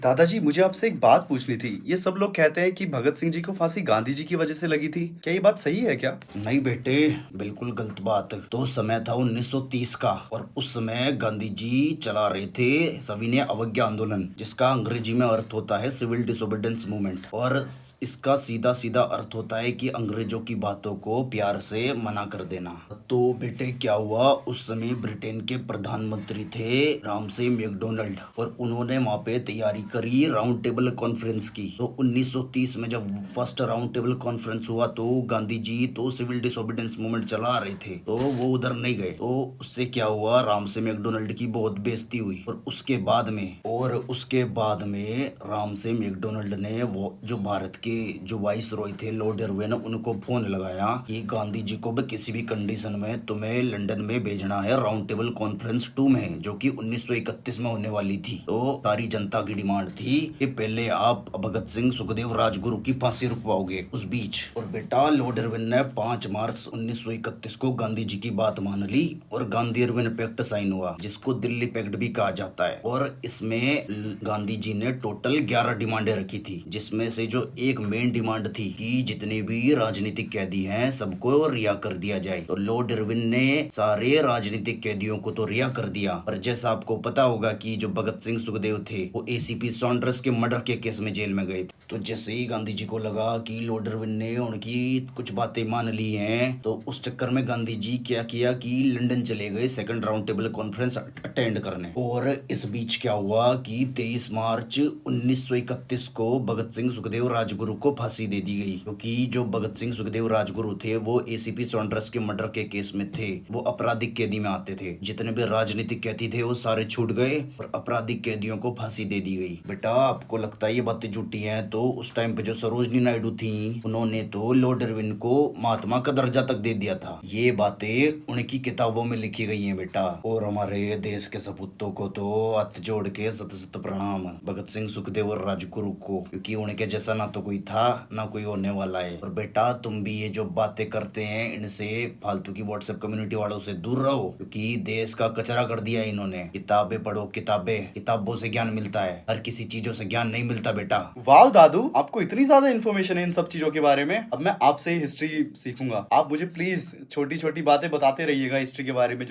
दादाजी, मुझे आपसे एक बात पूछनी थी। ये सब लोग कहते हैं कि भगत सिंह जी को फांसी गांधी जी की वजह से लगी थी। क्या ये बात सही है क्या? नहीं बेटे, बिल्कुल गलत बात। तो समय था 1930 का और उस समय गांधी जी चला रहे थे सविनय अवज्ञा आंदोलन, जिसका अंग्रेजी में अर्थ होता है सिविल डिसोबीडियंस मूवमेंट। और इसका सीधा सीधा अर्थ होता है कि अंग्रेजों की बातों को प्यार से मना कर देना। तो बेटे क्या हुआ, उस समय ब्रिटेन के प्रधानमंत्री थे रामसे मैकडोनल्ड, और उन्होंने वहां पे तैयारी करी राउंड टेबल कॉन्फ्रेंस की। तो 1930 में जब फर्स्ट राउंड टेबल कॉन्फ्रेंस हुआ तो गांधी जी तो सिविल डिसोबीडियंस मूवमेंट चला रहे थे, तो वो उधर नहीं गए। तो उससे क्या हुआ, रामसे मैकडोनल्ड की बहुत बेइज्जती हुई। और उसके बाद में रामसे मैकडोनल्ड ने वो जो भारत के जो वाइस रॉय थे लॉर्ड इरविन, उनको फोन लगाया कि गांधी जी को भी किसी भी कंडीशन में तुम्हें लंदन में भेजना है राउंड टेबल कॉन्फ्रेंस 2 में, जो कि 1931 में होने वाली थी। तो सारी जनता की डिमांड थी कि पहले आप भगत सिंह सुखदेव राजगुरु की फांसी रुकवाओगे उस बीच। और बेटा लॉर्ड इरविन ने 5 मार्च 1931 को गांधी जी की बात मान ली और गांधी इरविन पैक्ट साइन हुआ, जिसको दिल्ली पैक्ट भी कहा जाता है। और इसमें गांधी जी ने टोटल 11 डिमांडें रखी थी, जिसमें से जो एक मेन डिमांड थी कि जितने भी राजनीतिक कैदी हैं सबको रिहा कर दिया जाए। तो लॉर्ड इरविन ने सारे राजनीतिक कैदियों को तो रिहा कर दिया, पर जैसा आपको पता होगा कि जो भगत सिंह सुखदेव थे वो एसीपी सॉन्डर्स के मर्डर के केस में जेल में गए थे। तो जैसे ही गांधी जी को लगा कि लॉर्ड इरविन ने उनकी कुछ बातें मान ली हैं, तो उस चक्कर में गांधी जी क्या किया कि लंदन चले गए second round table conference attend करने। और इस बीच क्या हुआ कि 23 मार्च 1931 को भगत सिंह सुखदेव राजगुरु को फांसी दे दी गई, क्योंकि जो भगत सिंह सुखदेव राजगुरु थे वो एसीपी सॉन्डर्स के मर्डर के केस में थे, वो आपराधिक कैदी में आते थे। जितने भी राजनीतिक कैदी थे वो सारे छूट गए और आपराधिक कैदियों को फांसी दे दी गई। बेटा आपको लगता है ये बातें झूठी हैं, तो उस टाइम पे जो सरोजनी नायडू थी उन्होंने तो लॉर्ड इरविन को महात्मा का दर्जा तक दे दिया था। ये बातें उनकी किताबों में लिखी गई हैं बेटा। और हमारे देश के सपूतों को तो हाथ जोड़ के सत सत प्रणाम भगत सिंह सुखदेव और राजगुरु को, क्योंकि उनके जैसा ना तो कोई था ना कोई होने वाला है। और बेटा तुम भी ये जो बातें करते हैं इनसे फालतू की व्हाट्सएप कम्युनिटी वालों से दूर रहो, क्योंकि देश का कचरा कर दिया है इन्होंने। किताबें पढ़ो, किताबें, किताबों से ज्ञान मिलता है, हर किसी चीजों से ज्ञान नहीं मिलता बेटा। वाह दादू, आपको इतनी ज्यादा इन्फॉर्मेशन है इन सब चीजों के बारे में। अब मैं आपसे ही हिस्ट्री सीखूंगा। आप मुझे प्लीज छोटी छोटी बातें बताते रहिएगा हिस्ट्री के बारे में।